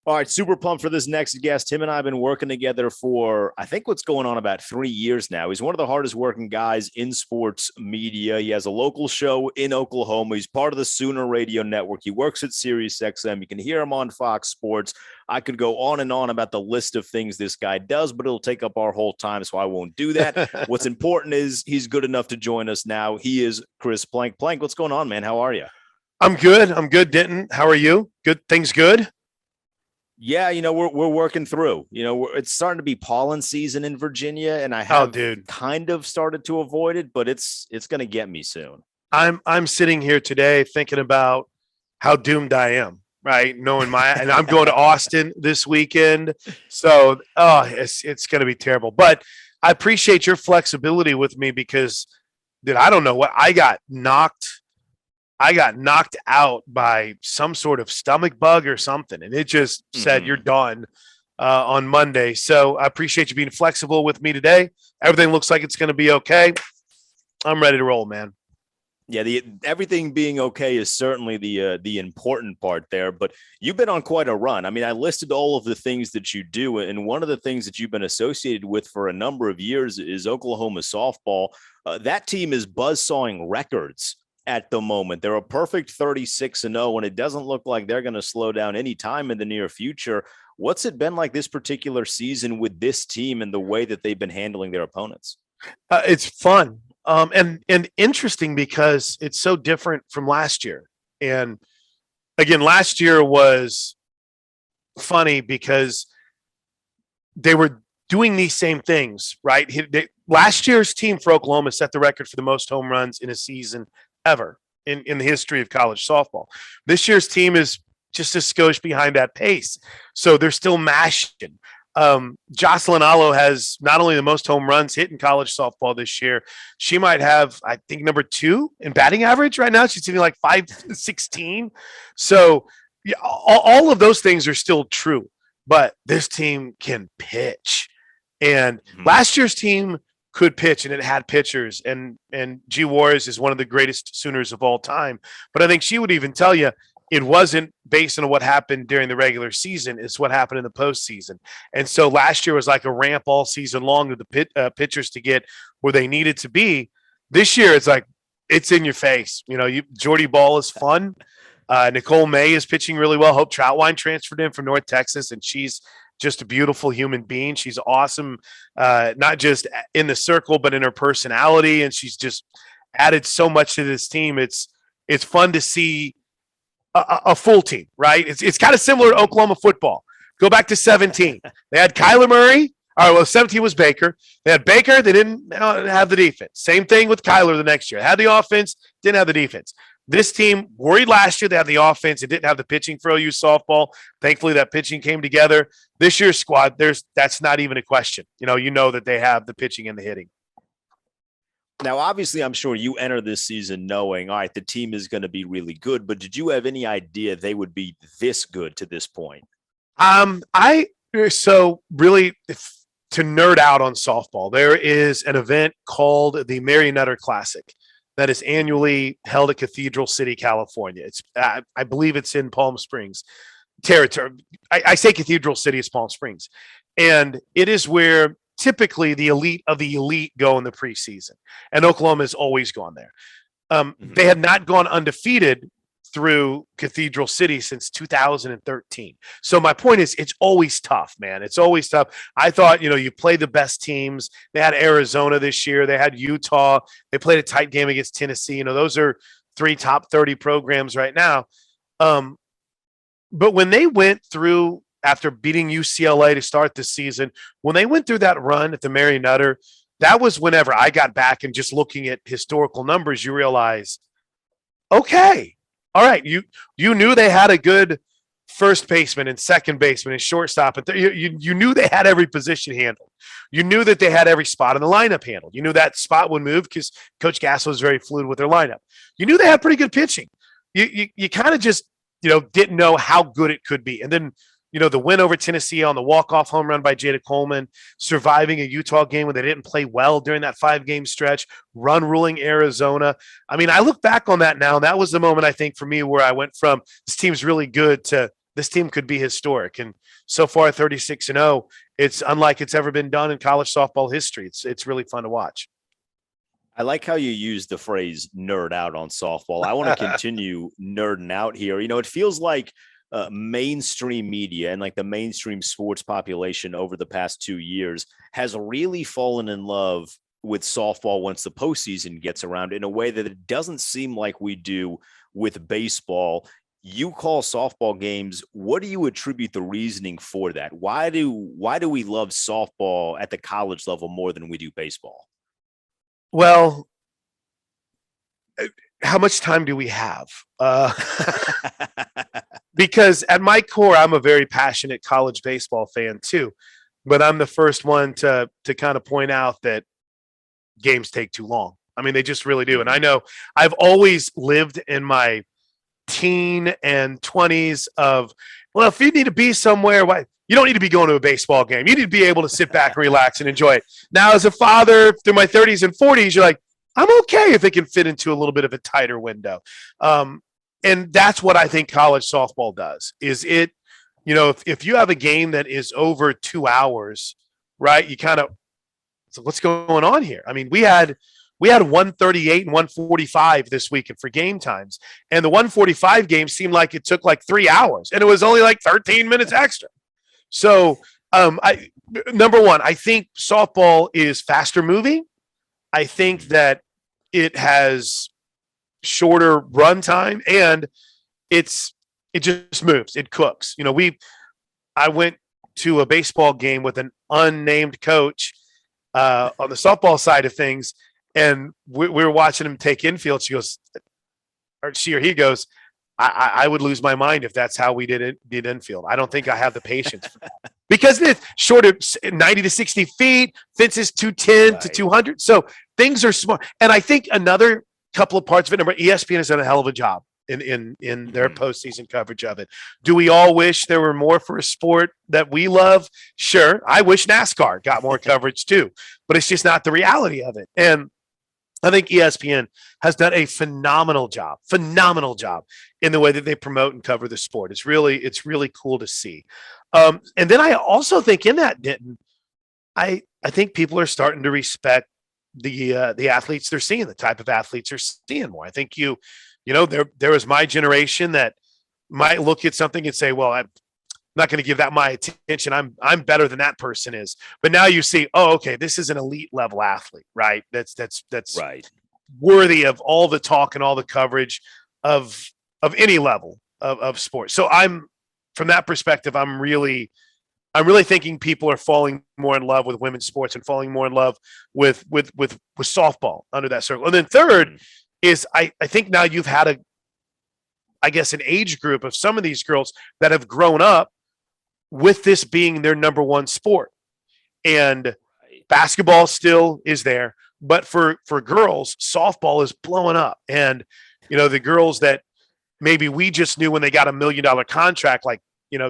All right, super pumped for this next guest. Him and I have been working together for, I think, what's going on about 3 years now. He's one of the hardest working guys in sports media. He has a local show in Oklahoma. He's part of the Sooner Radio Network. He works at Sirius XM. You can hear him on Fox Sports. I could go on and on about the list of things this guy does, but it'll take up our whole time, so I won't do that. What's important is he's good enough to join us now. He is Chris Plank. Plank, what's going on, man? How are you? I'm good. I'm good, Denton. How are you? Good. Things good? Yeah, we're working through. It's starting to be pollen season in Virginia, and I Oh, have dude. kind of started to avoid it, but it's going to get me soon. I'm sitting here today thinking about how doomed I am, right? Knowing and I'm going to Austin this weekend. So, it's going to be terrible. But I appreciate your flexibility with me because, dude, I don't know what I got knocked out by some sort of stomach bug or something, and it just said you're done on Monday. So I appreciate you being flexible with me today. Everything looks like it's going to be okay. I'm ready to roll, man. Yeah, the everything being okay is certainly the important part there. But you've been on quite a run. I mean, I listed all of the things that you do, and one of the things that you've been associated with for a number of years is Oklahoma softball. That team is buzzsawing records at the moment. They're a perfect 36-0, and it doesn't look like they're going to slow down anytime in the near future. What's it been like this particular season with this team and the way that they've been handling their opponents? It's fun and interesting because it's so different from last year. And again, last year was funny because they were doing these same things, right? Last year's team for Oklahoma set the record for the most home runs in a season ever in the history of college softball. This year's team is just a skosh behind that pace. So they're still mashing. Jocelyn Allo has not only the most home runs hit in college softball this year, she might have, I think, number 2 in batting average right now. She's hitting like 516. So yeah, all of those things are still true, but this team can pitch. And last year's team could pitch, and it had pitchers. And G. Warriors is one of the greatest Sooners of all time. But I think she would even tell you it wasn't based on what happened during the regular season. It's what happened in the postseason. And so last year was like a ramp all season long to the pitchers to get where they needed to be. This year, it's like it's in your face. Jordy Ball is fun. Nicole May is pitching really well. Hope Troutwine transferred in from North Texas, and she's just a beautiful human being. She's awesome, not just in the circle, but in her personality. And she's just added so much to this team. It's fun to see a full team, right? It's kind of similar to Oklahoma football. Go back to 17. They had Kyler Murray. All right, well, 17 was Baker. They had Baker. They didn't have the defense. Same thing with Kyler the next year. Had the offense, didn't have the defense. This team worried last year. They had the offense. It didn't have the pitching for OU softball. Thankfully, that pitching came together. This year's squad, that's not even a question. You know that they have the pitching and the hitting. Now, obviously, I'm sure you enter this season knowing, all right, the team is going to be really good, but did you have any idea they would be this good to this point? So really, to nerd out on softball, there is an event called the Marionetter Classic that is annually held at Cathedral City, California. I believe it's in Palm Springs territory. I say Cathedral City is Palm Springs, and it is where typically the elite of the elite go in the preseason, and Oklahoma has always gone there. They had not gone undefeated through Cathedral City since 2013. So my point is, it's always tough, man. It's always tough. I thought, you play the best teams. They had Arizona this year. They had Utah. They played a tight game against Tennessee. Those are 3 top 30 programs right now. But when they went through, after beating UCLA to start the season, when they went through that run at the Marionetter, that was whenever I got back and just looking at historical numbers, you realize, okay, all right, you knew they had a good first baseman and second baseman and shortstop, and you knew they had every position handled. You knew that they had every spot in the lineup handled. You knew that spot would move because Coach Gasso was very fluid with their lineup. You knew they had pretty good pitching. You kind of just didn't know how good it could be, and then the win over Tennessee on the walk-off home run by Jada Coleman, surviving a Utah game when they didn't play well during that 5-game stretch, run ruling Arizona. I mean, I look back on that now, and that was the moment, I think, for me where I went from this team's really good to this team could be historic. And so far, 36-0, it's unlike it's ever been done in college softball history. It's really fun to watch. I like how you use the phrase nerd out on softball. I want to continue nerding out here. It feels like mainstream media and like the mainstream sports population over the past 2 years has really fallen in love with softball once the postseason gets around in a way that it doesn't seem like we do with baseball. You call softball games. What do you attribute the reasoning for that? Why do we love softball at the college level more than we do baseball? Well, how much time do we have? Because at my core, I'm a very passionate college baseball fan too, but I'm the first one to kind of point out that games take too long. I mean, they just really do. And I know I've always lived in my teen and 20s of, well, if you need to be somewhere, why you don't need to be going to a baseball game. You need to be able to sit back and relax and enjoy it. Now, as a father through my 30s and 40s, you're like, I'm okay if it can fit into a little bit of a tighter window. And that's what I think college softball does is it, if you have a game that is over 2 hours, right, you kind of, so what's going on here? I mean, we had 138 and 145 this weekend for game times. And the 145 game seemed like it took like 3 hours and it was only like 13 minutes extra. So number one, I think softball is faster moving. I think that it has shorter run time and it just moves. It cooks. I went to a baseball game with an unnamed coach on the softball side of things. And we were watching him take infield. She or he goes, I would lose my mind if that's how we did infield. I don't think I have the patience for that. Because it's shorter, 90 to 60 feet, fences 210 to 200. So things are smart. And I think another couple of parts of it, number ESPN has done a hell of a job in their postseason coverage of it. Do we all wish there were more for a sport that we love? Sure. I wish NASCAR got more coverage too, but it's just not the reality of it. And I think ESPN has done a phenomenal job in the way that they promote and cover the sport. It's really cool to see. And then I also think in that, Denton, I think people are starting to respect the athletes they're seeing, the type of athletes they're seeing more. I think there was my generation that might look at something and say, well, I'm not going to give that my attention. I'm better than that person is. But now you see, oh, okay, this is an elite level athlete, right? That's right, worthy of all the talk and all the coverage of any level of sports. So from that perspective, I'm really thinking people are falling more in love with women's sports and falling more in love with softball under that circle. And then third is I think now you've had an age group of some of these girls that have grown up with this being their number one sport. And basketball still is there, but for girls, softball is blowing up. And, the girls that maybe we just knew when they got $1 million contract, like,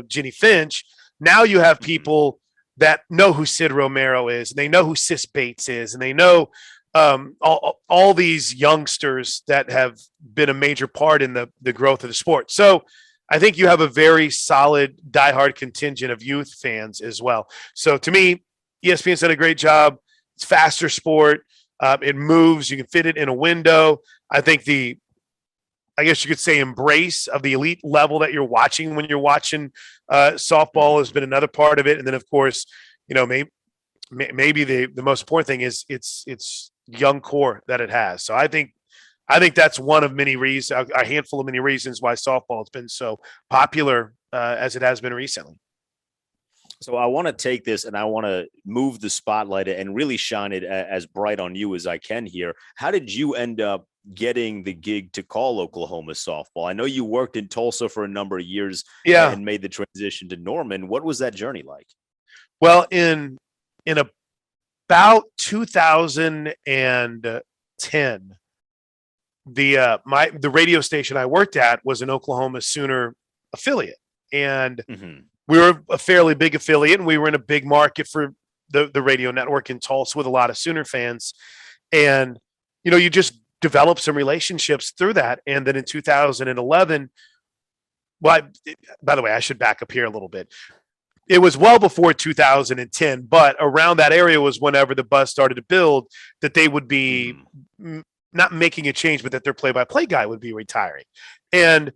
Jenny Finch, now you have people that know who Sid Romero is, and they know who Sis Bates is, and they know all these youngsters that have been a major part in the growth of the sport. So I think you have a very solid diehard contingent of youth fans as well. So to me, ESPN's done a great job. It's faster sport. It moves. You can fit it in a window. I think I guess you could say embrace of the elite level that you're watching when you're watching softball has been another part of it. And then of course, maybe the most important thing is it's young core that it has. So I think that's one of many reasons, a handful of many reasons why softball has been so popular as it has been recently. So I want to take this and I want to move the spotlight and really shine it as bright on you as I can here. How did you end up getting the gig to call Oklahoma softball? I know you worked in Tulsa for a number of years and made the transition to Norman. What was that journey like? Well, in about 2010, the radio station I worked at was an Oklahoma Sooner affiliate, and we were a fairly big affiliate, and we were in a big market for the radio network in Tulsa with a lot of Sooner fans. And you just develop some relationships through that. And then in 2011, by the way, I should back up here a little bit. It was well before 2010, but around that area was whenever the buzz started to build that they would be not making a change, but that their play-by-play guy would be retiring. And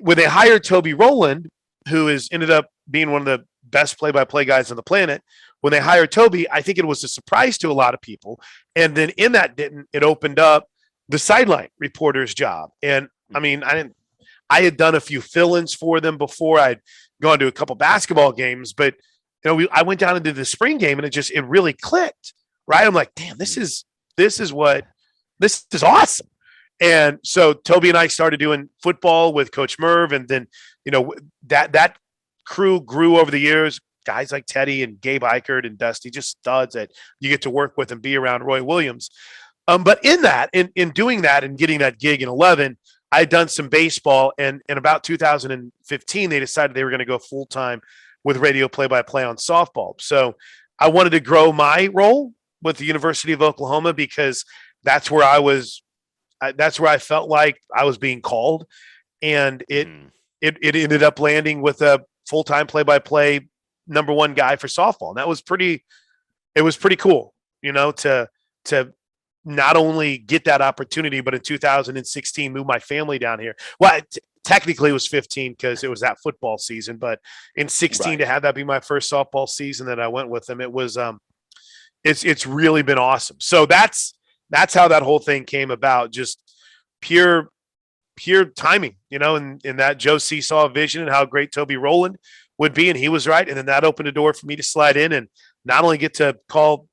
when they hired Toby Rowland, who ended up being one of the best play-by-play guys on the planet, when they hired Toby, I think it was a surprise to a lot of people. And then in that it opened up the sideline reporter's job. And I mean, I had done a few fill-ins for them before. I'd gone to a couple basketball games, but I went down into the spring game and it really clicked, right? I'm like, damn, this is awesome. And so Toby and I started doing football with Coach Merv. And then, that crew grew over the years, guys like Teddy and Gabe Eichert and Dusty, just studs that you get to work with and be around. Roy Williams. But in doing that and getting that gig in 11, I had done some baseball, and in about 2015, they decided they were going to go full-time with radio play-by-play on softball. So I wanted to grow my role with the University of Oklahoma because that's where I felt like I was being called. And it ended up landing with a full-time play-by-play number one guy for softball. And it was pretty cool, to not only get that opportunity, but in 2016, move my family down here. Well, technically it was 15 because it was that football season, but in 16 right. To have that be my first softball season that I went with them, it was, it's really been awesome. So that's how that whole thing came about. Just pure timing, and that Joe C saw a vision and how great Toby Rowland would be. And he was right. And then that opened a door for me to slide in and not only get to call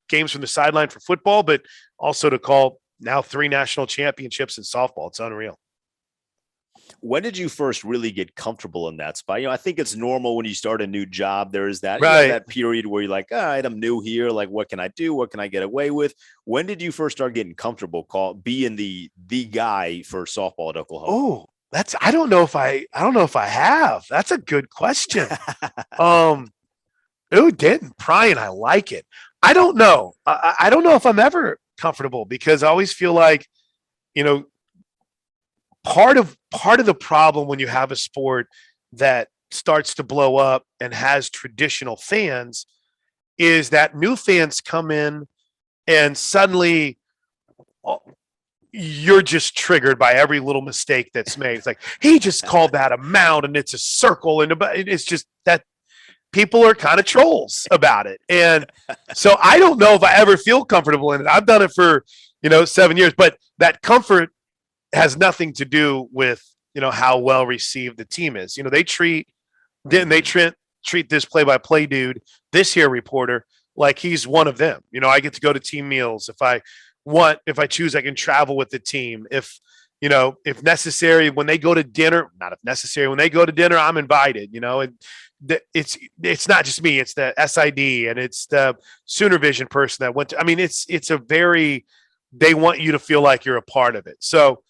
games from the sideline for football, but also to call now 3 national championships in softball. It's unreal. When did you first really get comfortable in that spot? I think it's normal when you start a new job. There is that, right. That period where you're like, all right, I'm new here. Like, what can I do? What can I get away with? When did you first start getting comfortable being the guy for softball at Oklahoma? Oh, I don't know if I have. That's a good question. Denton Pryan, I like it. I don't know. I don't know if I'm ever comfortable because I always feel like, part of the problem when you have a sport that starts to blow up and has traditional fans is that new fans come in and suddenly you're just triggered by every little mistake that's made. It's like, he just called that a mound and it's a circle. And it's just that people are kind of trolls about it. And so I don't know if I ever feel comfortable in it. I've done it for, 7 years, but that comfort has nothing to do with, how well received the team is. They treat this play-by-play dude, this here reporter, like he's one of them. I get to go to team meals. If I choose, I can travel with the team. If necessary, when they go to dinner, not if necessary, when they go to dinner, I'm invited, and it's not just me, it's the SID and it's the Sooner Vision person that went to, they want you to feel like you're a part of it. So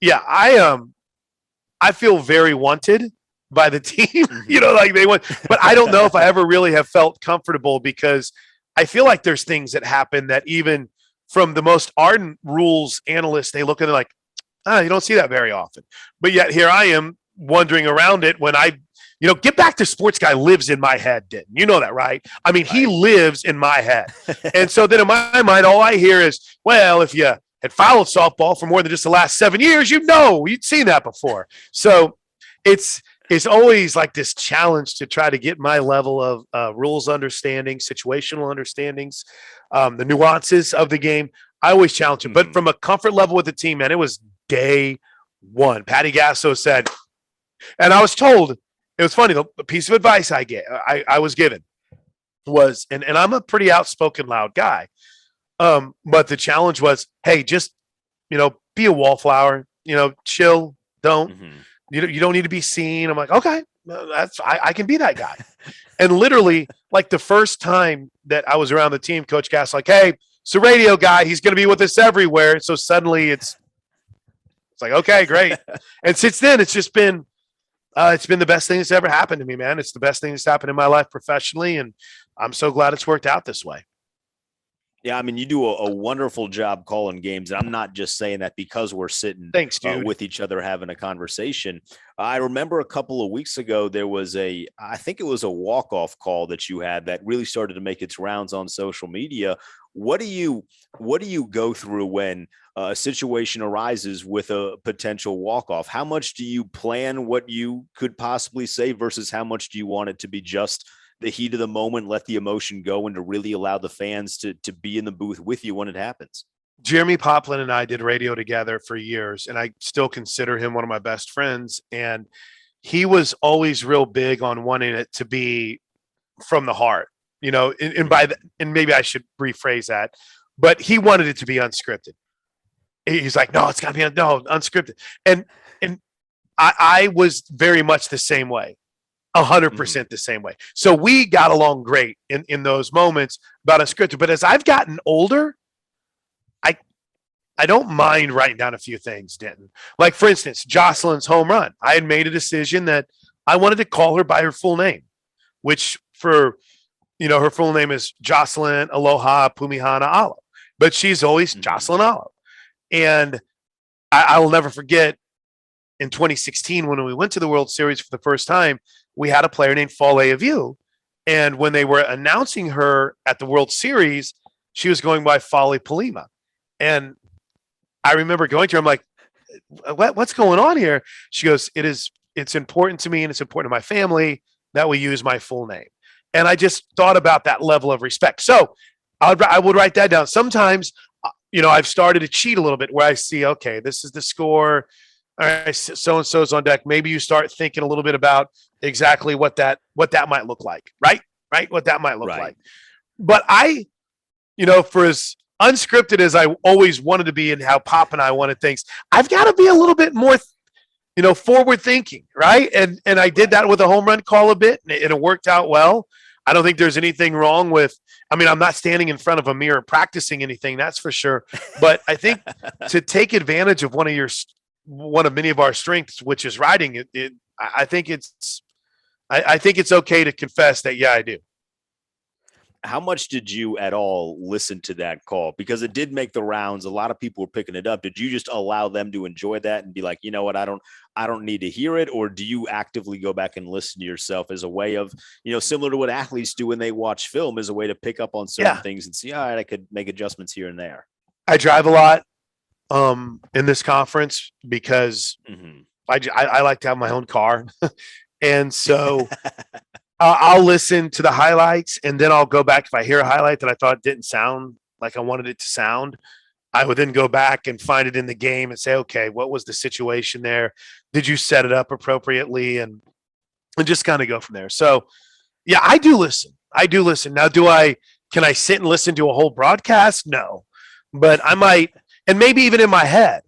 yeah, I feel very wanted by the team, like they want, but I don't know if I ever really have felt comfortable because I feel like there's things that happen that even from the most ardent rules analysts, they look at it like, you don't see that very often. But yet here I am wandering around it when get back to sports guy lives in my head, Denton. You know that, right? I mean, he lives in my head. And so then in my mind, all I hear is, well, if you had followed softball for more than just the last 7 years, you'd seen that before. So it's always like this challenge to try to get my level of rules understanding, situational understandings, the nuances of the game. I always challenge him. But from a comfort level with the team, man, it was day one. Patty Gasso said, and I was told, it was funny, the piece of advice I was given was, and I'm a pretty outspoken, loud guy. But the challenge was, hey, just, be a wallflower, chill, don't, you don't need to be seen. I'm like, okay, I can be that guy. And literally like the first time that I was around the team, Coach Gass, like, hey, it's a radio guy. He's going to be with us everywhere. So suddenly it's like, okay, great. And since then it's been the best thing that's ever happened to me, man. It's the best thing that's happened in my life professionally. And I'm so glad it's worked out this way. Yeah, I mean, you do a wonderful job calling games. And I'm not just saying that because we're sitting Thanks, dude. with each other having a conversation. I remember a couple of weeks ago, there was I think it was a walk-off call that you had that really started to make its rounds on social media. What do you go through when a situation arises with a potential walk-off? How much do you plan what you could possibly say versus how much do you want it to be just the heat of the moment, let the emotion go, and to really allow the fans to be in the booth with you when it happens? Jeremy Poplin and I did radio together for years, and I still consider him one of my best friends. And he was always real big on wanting it to be from the heart, and maybe I should rephrase that, but he wanted it to be unscripted. He's like, no, it's got to be unscripted. And I was very much the same way. 100% the same way. So we got along great in those moments about unscripted. But as I've gotten older, I don't mind writing down a few things, Denton. Like, for instance, Jocelyn's home run. I had made a decision that I wanted to call her by her full name, which her full name is Jocelyn Aloha Pumihana Alo, but she's always Jocelyn Alo. And I will never forget in 2016 when we went to the World Series for the first time, we had a player named Fale Aviu. And when they were announcing her at the World Series, she was going by Fale Palima. And I remember going to her, I'm like, what's going on here? She goes, it's important to me and it's important to my family that we use my full name. And I just thought about that level of respect. So I would write that down. Sometimes, I've started to cheat a little bit where I see, okay, this is the score. All right, so-and-so's on deck. Maybe you start thinking a little bit about exactly what that might look like, right? What that might look like. But for as unscripted as I always wanted to be and how Pop and I wanted things, I've got to be a little bit more, forward thinking, right? And I did that with a home run call a bit, and it worked out well. I don't think there's anything wrong with, I'm not standing in front of a mirror practicing anything, that's for sure. But I think to take advantage of one of many of our strengths, which is writing, I think it's okay to confess that, yeah, I do. How much did you at all listen to that call? Because it did make the rounds. A lot of people were picking it up. Did you just allow them to enjoy that and be like, you know what, I don't need to hear it? Or do you actively go back and listen to yourself as a way of, similar to what athletes do when they watch film, as a way to pick up on certain things and see, all right, I could make adjustments here and there? I drive a lot in this conference because I like to have my own car. And so I'll listen to the highlights, and then I'll go back. If I hear a highlight that I thought didn't sound like I wanted it to sound, I would then go back and find it in the game and say, okay, what was the situation there? Did you set it up appropriately? And just kind of go from there. So, yeah, I do listen. Now, can I sit and listen to a whole broadcast? No, but I might, and maybe even in my head,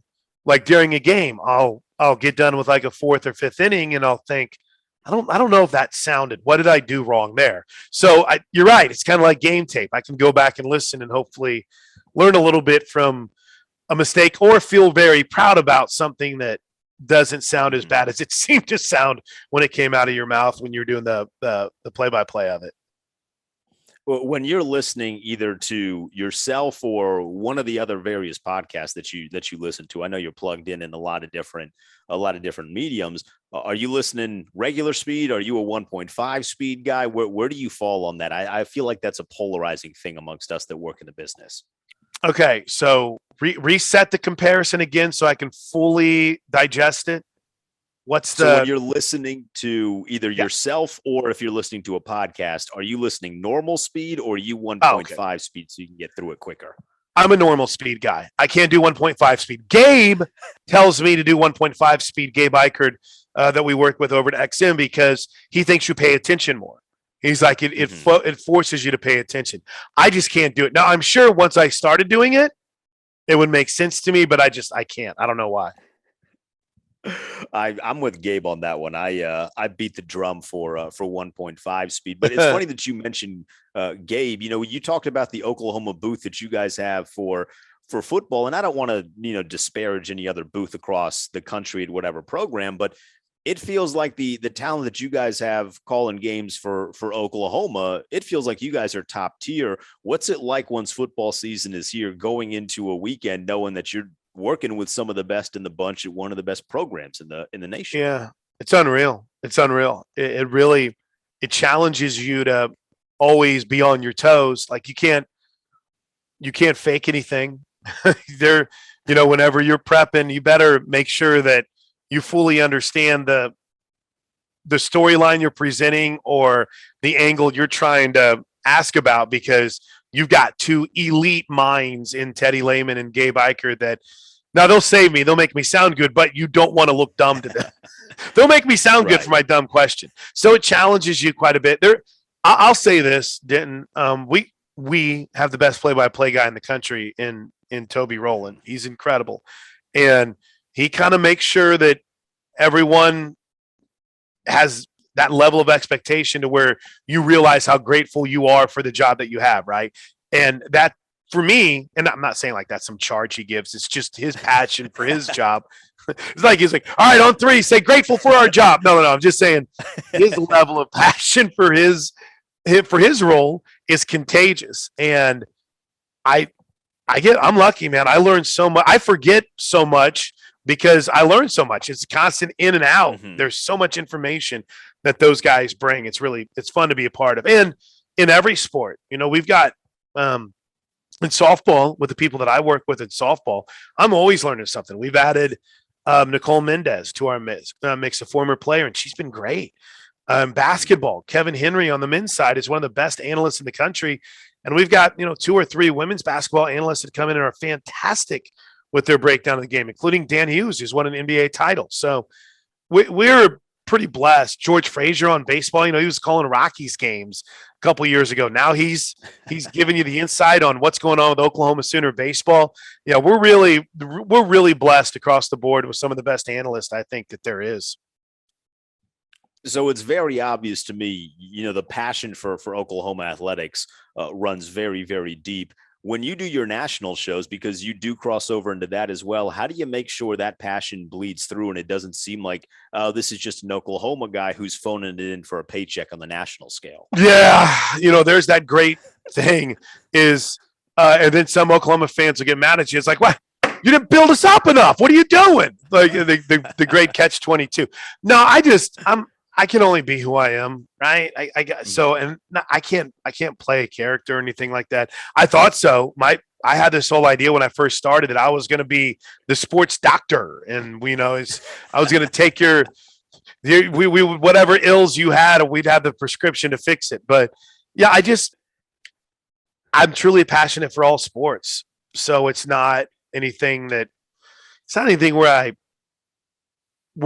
like during a game, I'll get done with like a fourth or fifth inning, and I'll think, I don't know if that sounded. What did I do wrong there? So you're right. It's kind of like game tape. I can go back and listen and hopefully learn a little bit from a mistake, or feel very proud about something that doesn't sound as bad as it seemed to sound when it came out of your mouth when you're doing the play-by-play of it. When you're listening either to yourself or one of the other various podcasts that you listen to, I know you're plugged in a lot of different mediums. Are you listening regular speed? Are you a 1.5 speed guy? Where do you fall on that? I feel like that's a polarizing thing amongst us that work in the business. Okay, so reset the comparison again so I can fully digest it. So when you're listening to either yourself or if you're listening to a podcast, are you listening normal speed or are you 1.5 speed so you can get through it quicker? I'm a normal speed guy. I can't do 1.5 speed. Gabe tells me to do 1.5 speed. Gabe Eichert, that we work with over at XM, because he thinks you pay attention more. He's like, it forces you to pay attention. I just can't do it. Now, I'm sure once I started doing it, it would make sense to me, but I can't. I don't know why. I'm with Gabe on that one. I beat the drum for 1.5 speed, but it's funny that you mentioned Gabe. You talked about the Oklahoma booth that you guys have for football, and I don't want to disparage any other booth across the country at whatever program, but it feels like the talent that you guys have calling games for Oklahoma, it feels like you guys are top tier. What's it like once football season is here, going into a weekend, knowing that you're working with some of the best in the bunch at one of the best programs in the nation? Yeah, it's unreal. It's unreal. It really it challenges you to always be on your toes. Like you can't fake anything. There, whenever you're prepping, you better make sure that you fully understand the storyline you're presenting or the angle you're trying to ask about, because you've got two elite minds in Teddy Lehman and Gabe Eicher that now they'll save me. They'll make me sound good, but you don't want to look dumb to them. They'll make me sound good for my dumb question. So it challenges you quite a bit. I'll say this, Denton. We have the best play-by-play guy in the country in Toby Rowland. He's incredible. And he kind of makes sure that everyone has that level of expectation to where you realize how grateful you are for the job that you have, right? And that, for me, and I'm not saying like that's some charge he gives, it's just his passion for his job. It's like he's like, all right, on three, say grateful for our job. No. I'm just saying his level of passion for his role is contagious. And I'm lucky, man. I learned so much. I forget so much because I learned so much. It's constant in and out. Mm-hmm. There's so much information that those guys bring. It's fun to be a part of. And in every sport, we've got, in softball, with the people that I work with in softball, I'm always learning something. We've added Nicole Mendez to our mix, a former player, and she's been great. Basketball, Kevin Henry on the men's side is one of the best analysts in the country. And we've got, 2 or 3 women's basketball analysts that come in and are fantastic with their breakdown of the game, including Dan Hughes, who's won an NBA title. So we're pretty blessed. George Frazier on baseball, he was calling Rockies games a couple years ago. Now he's giving you the insight on what's going on with Oklahoma Sooner baseball. Yeah, we're really blessed across the board with some of the best analysts I think that there is. So it's very obvious to me, the passion for Oklahoma athletics runs very, very deep. When you do your national shows, because you do cross over into that as well, how do you make sure that passion bleeds through and it doesn't seem like this is just an Oklahoma guy who's phoning it in for a paycheck on the national scale? Yeah, there's that great thing is, and then some Oklahoma fans will get mad at you. It's like, what? You didn't build us up enough. What are you doing? Like the great catch-22. No, I can only be who I am, right? I can't play a character or anything like that. I thought so. I had this whole idea when I first started that I was going to be the sports doctor, and I was going to take we whatever ills you had, we'd have the prescription to fix it. But yeah, I'm truly passionate for all sports, so it's not anything where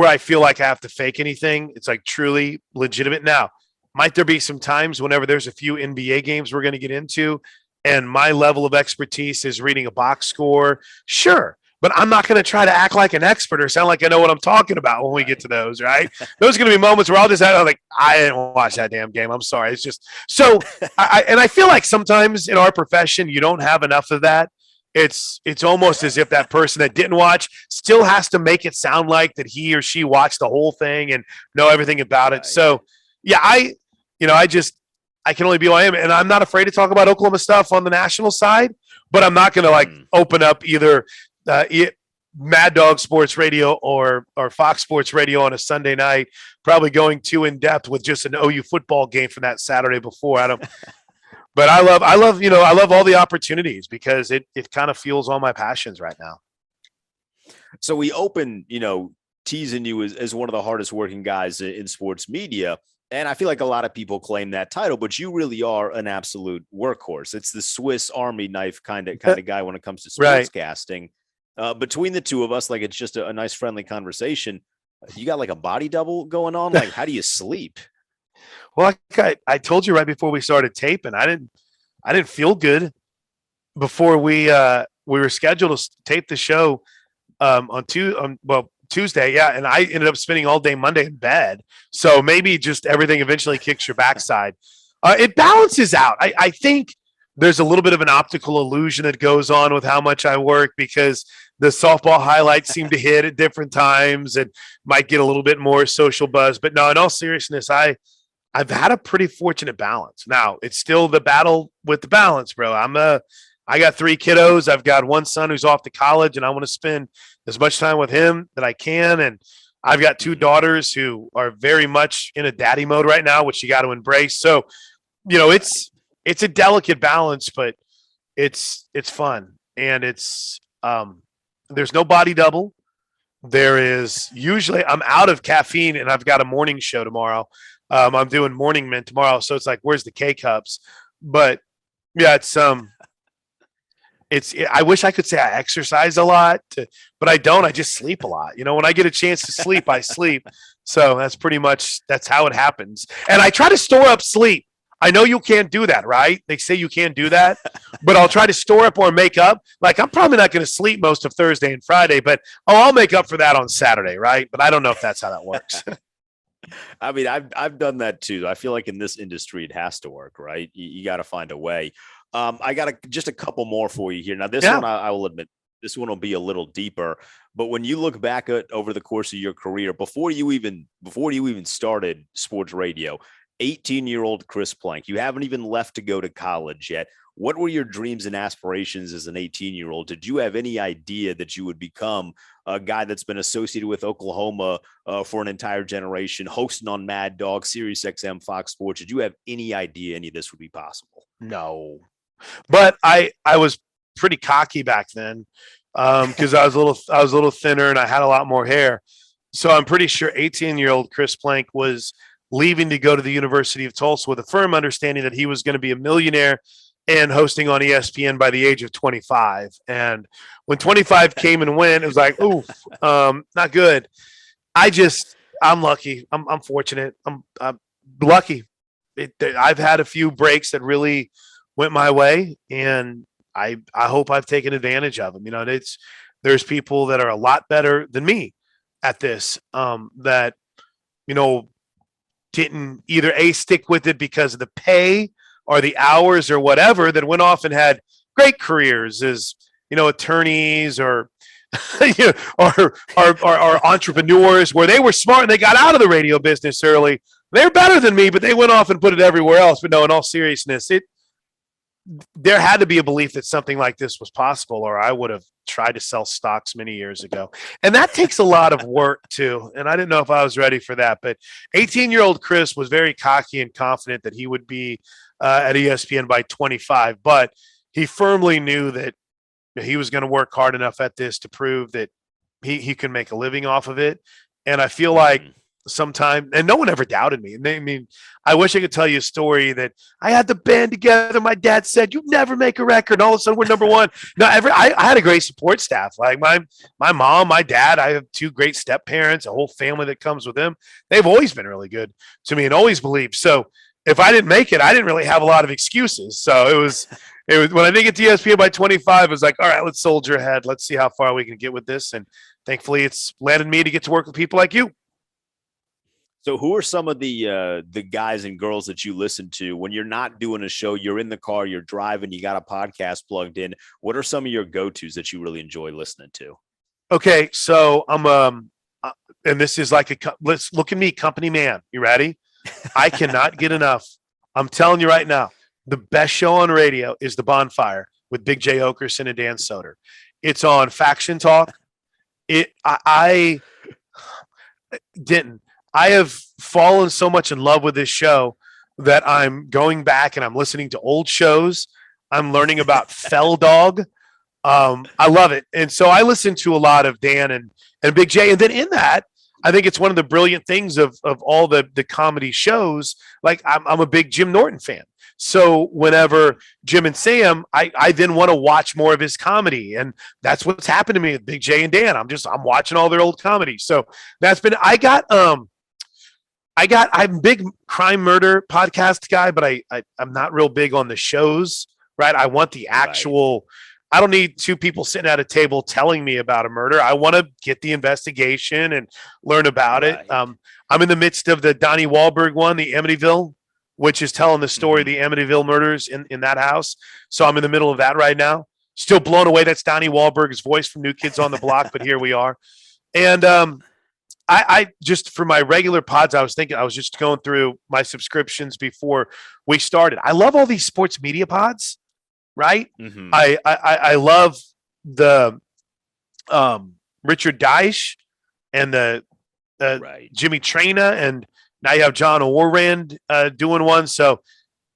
I feel like I have to fake anything. It's like truly legitimate. Now, might there be some times whenever there's a few NBA games we're going to get into and my level of expertise is reading a box score? Sure. But I'm not going to try to act like an expert or sound like I know what I'm talking about when we get to those, right? Those are going to be moments where I'll just have like, I didn't watch that damn game. I'm sorry. It's just so I feel like sometimes in our profession, you don't have enough of that. It's almost as if that person that didn't watch still has to make it sound like that he or she watched the whole thing and know everything about it. So yeah, I can only be who I am, and I'm not afraid to talk about Oklahoma stuff on the national side, but I'm not going to open up either Mad Dog Sports Radio or Fox Sports Radio on a Sunday night, probably going too in depth with just an OU football game from that Saturday before. But I love all the opportunities because it kind of fuels all my passions right now. So we open, teasing you as one of the hardest working guys in sports media. And I feel like a lot of people claim that title, but you really are an absolute workhorse. It's the Swiss Army knife kind of guy when it comes to sportscasting. Between the two of us, like it's just a nice friendly conversation. You got like a body double going on. Like, how do you sleep? Well, I told you right before we started taping, I didn't feel good before we were scheduled to tape the show on Tuesday. Yeah. And I ended up spending all day Monday in bed. So maybe just everything eventually kicks your backside. It balances out. I think there's a little bit of an optical illusion that goes on with how much I work because the softball highlights seem to hit at different times and might get a little bit more social buzz. But no, in all seriousness, I've had a pretty fortunate balance. Now it's still the battle with the balance, bro. I got 3 kiddos. I've got one son who's off to college, and I want to spend as much time with him that I can. And I've got 2 daughters who are very much in a daddy mode right now, which you got to embrace. So, it's a delicate balance, but it's fun. And it's there's no body double. There is usually I'm out of caffeine and I've got a morning show tomorrow. I'm doing Morning Men tomorrow. So it's like, where's the K cups? But yeah, I wish I could say I exercise a lot, but I don't. I just sleep a lot. When I get a chance to sleep, I sleep. So that's how it happens. And I try to store up sleep. I know you can't do that, right? They say you can't do that, but I'll try to store up or make up. Like I'm probably not going to sleep most of Thursday and Friday, but I'll make up for that on Saturday, right? But I don't know if that's how that works. I mean, I've done that too. I feel like in this industry, it has to work, right? You got to find a way. I got just a couple more for you here. Now, this one, I will admit, this one will be a little deeper. But when you look back at over the course of your career, before you even started sports radio, 18-year-old Chris Plank, you haven't even left to go to college yet. What were your dreams and aspirations as an 18-year-old? Did you have any idea that you would become a guy that's been associated with Oklahoma for an entire generation, hosting on Mad Dog, Sirius XM, Fox Sports? Did you have any idea any of this would be possible? No, but I was pretty cocky back then because I was a little thinner and I had a lot more hair. So I'm pretty sure 18-year-old Chris Plank was leaving to go to the University of Tulsa with a firm understanding that he was going to be a millionaire and hosting on ESPN by the age of 25. And when 25 came and went, it was like, ooh, not good. I'm lucky. I'm fortunate. I'm lucky. I've had a few breaks that really went my way, and I hope I've taken advantage of them. There's people that are a lot better than me at this that, didn't either stick with it because of the pay or the hours or whatever, that went off and had great careers as, attorneys or, or entrepreneurs where they were smart and they got out of the radio business early. They're better than me, but they went off and put it everywhere else. But no, in all seriousness, there had to be a belief that something like this was possible, or I would have tried to sell stocks many years ago. And that takes a lot of work too. And I didn't know if I was ready for that, but 18-year-old Chris was very cocky and confident that he would be at ESPN by 25, but he firmly knew that he was going to work hard enough at this to prove that he could make a living off of it. And I feel like sometime, and no one ever doubted me. I mean, I wish I could tell you a story that I had the band together. My dad said, "You never make a record." And all of a sudden we're number one. No, I had a great support staff. Like my mom, my dad, I have 2 great step parents, a whole family that comes with them. They've always been really good to me and always believed. So if I didn't make it, I didn't really have a lot of excuses. So it was when I didn't get to ESPN by 25, it was like, all right, let's soldier ahead. Let's see how far we can get with this. And thankfully it's landed me to get to work with people like you. So who are some of the guys and girls that you listen to when you're not doing a show, you're in the car, you're driving, you got a podcast plugged in? What are some of your go-tos that you really enjoy listening to? Okay. So I'm, and this is like let's look at me, company man. You ready? I cannot get enough. I'm telling you right now, the best show on radio is The Bonfire with Big J Okerson and Dan Soder. It's on Faction Talk. I have fallen so much in love with this show that I'm going back and I'm listening to old shows. I'm learning about Fell Dog. I love it. And so I listen to a lot of Dan and Big J. And then in that, I think it's one of the brilliant things of all the comedy shows. Like I'm a big Jim Norton fan. So whenever Jim and Sam, I then want to watch more of his comedy. And that's what's happened to me with Big J and Dan. I'm watching all their old comedy. So that's been, I'm a big crime murder podcast guy, but I'm not real big on the shows, right? I want the actual, I don't need 2 people sitting at a table telling me about a murder. I want to get the investigation and learn about it. I'm in the midst of the Donnie Wahlberg one, the Amityville which is telling the story of the Amityville murders in that house. So I'm in the middle of that right now. Still blown away. That's Donnie Wahlberg's voice from New Kids on the Block, but here we are. And I just, for my regular pods, I was just going through my subscriptions before we started. I love all these sports media pods, right? Mm-hmm. I love the Richard Deitch and the Jimmy Traina, and now you have John Orrand doing one. So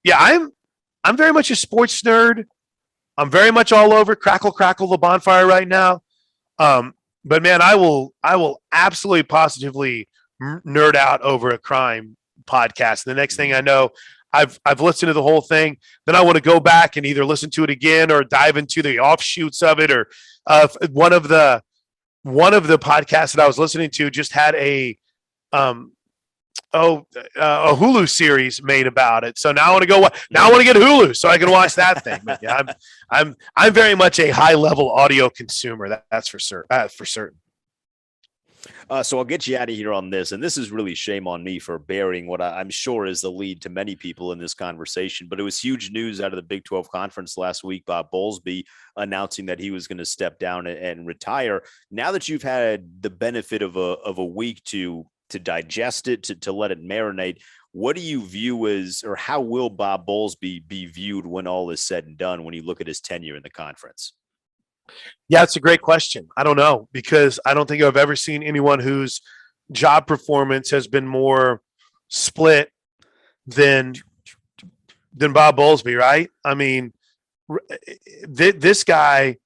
yeah, I'm very much a sports nerd. I'm very much all over Crackle the Bonfire right now. But man, I will absolutely positively nerd out over a crime podcast. And the next thing I know, I've listened to the whole thing. Then I want to go back and either listen to it again or dive into the offshoots of it. Or one of the podcasts that I was listening to just had a Hulu series made about it. So now I want to go. Now I want to get Hulu so I can watch that thing. But yeah, I'm very much a high level audio consumer. That's for certain. So I'll get you out of here on this, and this is really shame on me for bearing what I'm sure is the lead to many people in this conversation. But it was huge news out of the Big 12 conference last week. Bob Bowlsby announcing that he was going to step down and retire. Now that you've had the benefit of a week to digest it, to let it marinate, what do you view as, or how will Bob Bowlsby be viewed when all is said and done, when you look at his tenure in the conference? Yeah, it's a great question. I don't know, because I don't think I've ever seen anyone whose job performance has been more split than Bob Bowlsby, right? I mean, this guy,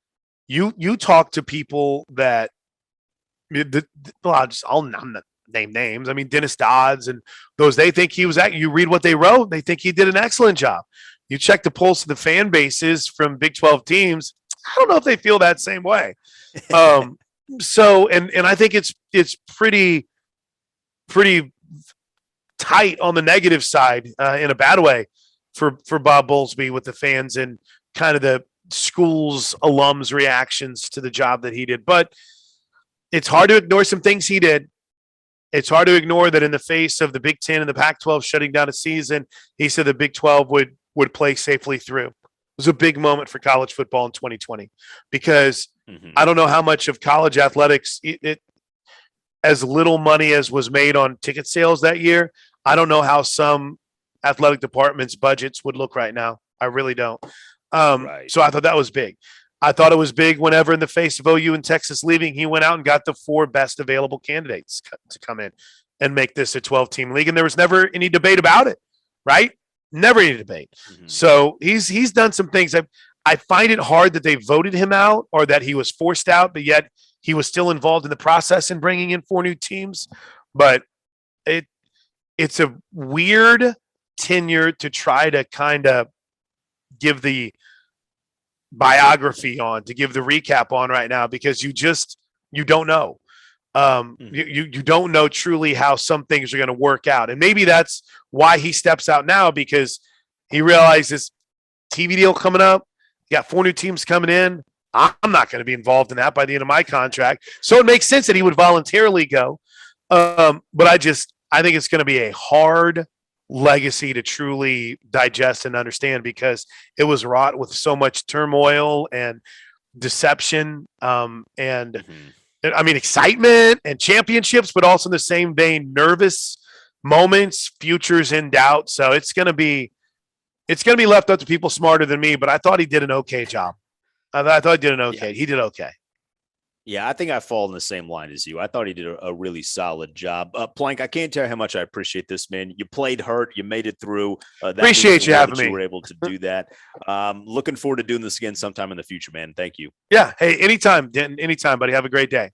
you talk to people that, I'll not name names. I mean, Dennis Dodds and those, they think he was you read what they wrote, they think he did an excellent job. You check the pulse of the fan bases from Big 12 teams, I don't know if they feel that same way. So, and I think it's pretty tight on the negative side in a bad way for Bob Bowlsby with the fans and kind of the school's alums' reactions to the job that he did. But it's hard to ignore some things he did. It's hard to ignore that in the face of the Big Ten and the Pac-12 shutting down a season, he said the Big 12 would play safely through. It was a big moment for college football in 2020 because I don't know how much of college athletics, it as little money as was made on ticket sales that year. I don't know how some athletic departments' budgets would look right now. I really don't. So I thought that was big. I thought it was big whenever, in the face of OU and Texas leaving, he went out and got the 4 best available candidates to come in and make this a 12-team league. And there was never any debate about it, right? Never any debate. So he's done some things. I find it hard that they voted him out or that he was forced out, but yet he was still involved in the process in bringing in 4 new teams. But it's a weird tenure to try to kind of give the biography on, to give the recap on right now, because you don't know. You don't know truly how some things are going to work out. And maybe that's why he steps out now, because he realizes TV deal coming up. You got 4 new teams coming in. I'm not going to be involved in that by the end of my contract. So it makes sense that he would voluntarily go. But I think it's going to be a hard legacy to truly digest and understand, because it was wrought with so much turmoil and deception, and I mean, excitement and championships, but also in the same vein, nervous moments, futures in doubt. So it's going to be left up to people smarter than me, but I thought he did an okay job. I thought he did an okay. Yeah. He did okay. Yeah, I think I fall in the same line as you. I thought he did a really solid job. Plank, I can't tell you how much I appreciate this, man. You played hurt. You made it through. Appreciate you having me. You were able to do that. Looking forward to doing this again sometime in the future, man. Thank you. Yeah. Hey, anytime, Denton. Anytime, buddy. Have a great day.